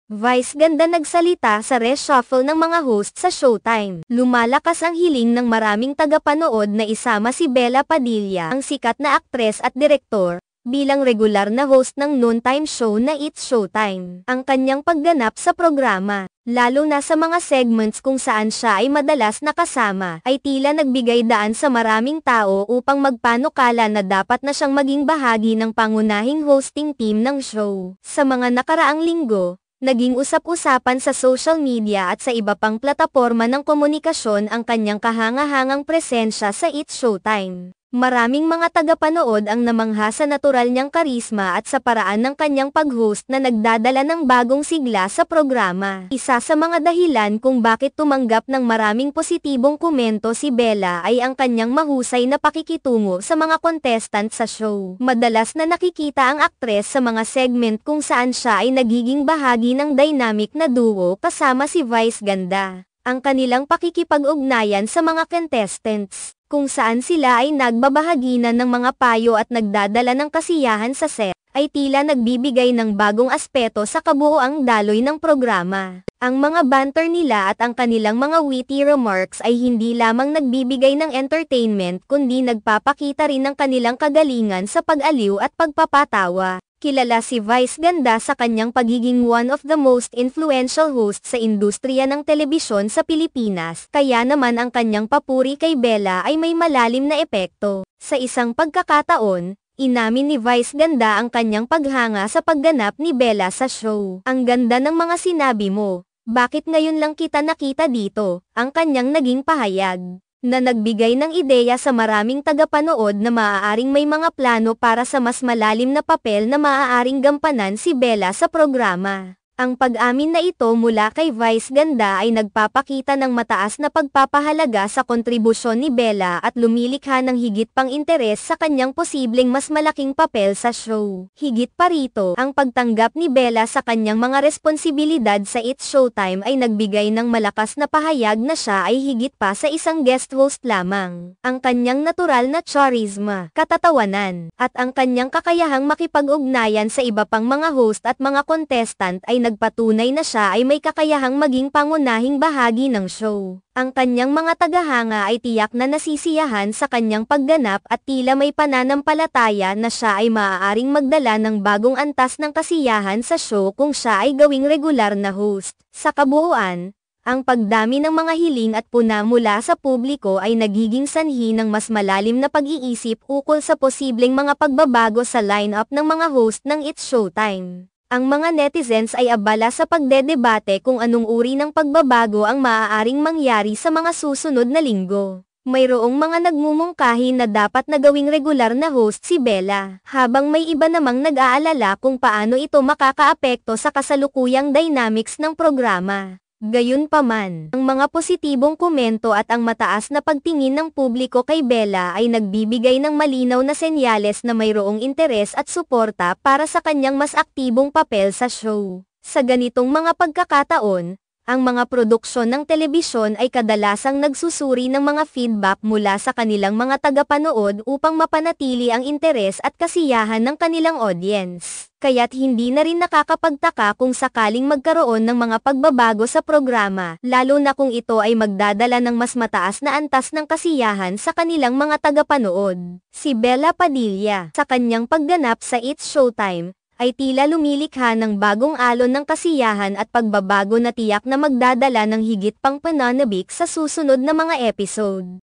Vice ganda nagsalita sa reshuffle ng mga host sa Showtime. Lumalakas ang hiling ng maraming tagapanood na isama si Bella Padilla, ang sikat na aktres at direktor, bilang regular na host ng noontime show na It's Showtime. Ang kanyang pagganap sa programa, lalo na sa mga segments kung saan siya ay madalas nakasama, ay tila nagbigay daan sa maraming tao upang magpanukala na dapat na siyang maging bahagi ng pangunahing hosting team ng show. Sa mga nakaraang linggo, naging usap-usapan sa social media at sa iba pang plataporma ng komunikasyon ang kanyang kahanga-hangang presensya sa It's Showtime. Maraming mga tagapanood ang namangha sa natural niyang karisma at sa paraan ng kanyang pag-host na nagdadala ng bagong sigla sa programa. Isa sa mga dahilan kung bakit tumanggap ng maraming positibong komento si Bella ay ang kanyang mahusay na pakikitungo sa mga contestant sa show. Madalas na nakikita ang aktres sa mga segment kung saan siya ay nagiging bahagi ng dynamic na duo kasama si Vice Ganda. Ang kanilang pakikipag-ugnayan sa mga contestants, kung saan sila ay nagbabahaginan ng mga payo at nagdadala ng kasiyahan sa set, ay tila nagbibigay ng bagong aspeto sa kabuoang daloy ng programa. Ang mga banter nila at ang kanilang mga witty remarks ay hindi lamang nagbibigay ng entertainment kundi nagpapakita rin ng kanilang kagalingan sa pag-aliw at pagpapatawa. Kilala si Vice Ganda sa kanyang pagiging one of the most influential hosts sa industriya ng telebisyon sa Pilipinas, kaya naman ang kanyang papuri kay Bella ay may malalim na epekto. Sa isang pagkakataon, inamin ni Vice Ganda ang kanyang paghanga sa pagganap ni Bella sa show. "Ang ganda ng mga sinabi mo, bakit ngayon lang kita nakita dito?" ang kanyang naging pahayag, na nagbigay ng ideya sa maraming tagapanood na maaaring may mga plano para sa mas malalim na papel na maaaring gampanan si Bella sa programa. Ang pag-amin na ito mula kay Vice Ganda ay nagpapakita ng mataas na pagpapahalaga sa kontribusyon ni Bella at lumilikha ng higit pang interes sa kanyang posibleng mas malaking papel sa show. Higit pa rito, ang pagtanggap ni Bella sa kanyang mga responsibilidad sa It's Showtime ay nagbigay ng malakas na pahayag na siya ay higit pa sa isang guest host lamang. Ang kanyang natural na charisma, katatawanan, at ang kanyang kakayahang makipag-ugnayan sa iba pang mga host at mga contestant ay nagpatunay na siya ay may kakayahang maging pangunahing bahagi ng show. Ang kanyang mga tagahanga ay tiyak na nasisiyahan sa kanyang pagganap at tila may pananampalataya na siya ay maaaring magdala ng bagong antas ng kasiyahan sa show kung siya ay gawing regular na host. Sa kabuuan, ang pagdami ng mga hiling at puna mula sa publiko ay nagiging sanhi ng mas malalim na pag-iisip ukol sa posibleng mga pagbabago sa lineup ng mga host ng It's Showtime. Ang mga netizens ay abala sa pagdedebate kung anong uri ng pagbabago ang maaaring mangyari sa mga susunod na linggo. Mayroong mga nagmumungkahi na dapat na gawing regular na host si Bella, habang may iba namang nag-aalala kung paano ito makakaapekto sa kasalukuyang dynamics ng programa. Gayunpaman, ang mga positibong komento at ang mataas na pagtingin ng publiko kay Bella ay nagbibigay ng malinaw na senyales na mayroong interes at suporta para sa kanyang mas aktibong papel sa show. Sa ganitong mga pagkakataon, ang mga produksyon ng telebisyon ay kadalasang nagsusuri ng mga feedback mula sa kanilang mga tagapanood upang mapanatili ang interes at kasiyahan ng kanilang audience. Kaya't hindi na rin nakakapagtaka kung sakaling magkaroon ng mga pagbabago sa programa, lalo na kung ito ay magdadala ng mas mataas na antas ng kasiyahan sa kanilang mga tagapanood. Si Bella Padilla, sa kanyang pagganap sa It's Showtime, ay tila lumilikha ng bagong alon ng kasiyahan at pagbabago na tiyak na magdadala ng higit pang pananabik sa susunod na mga episode.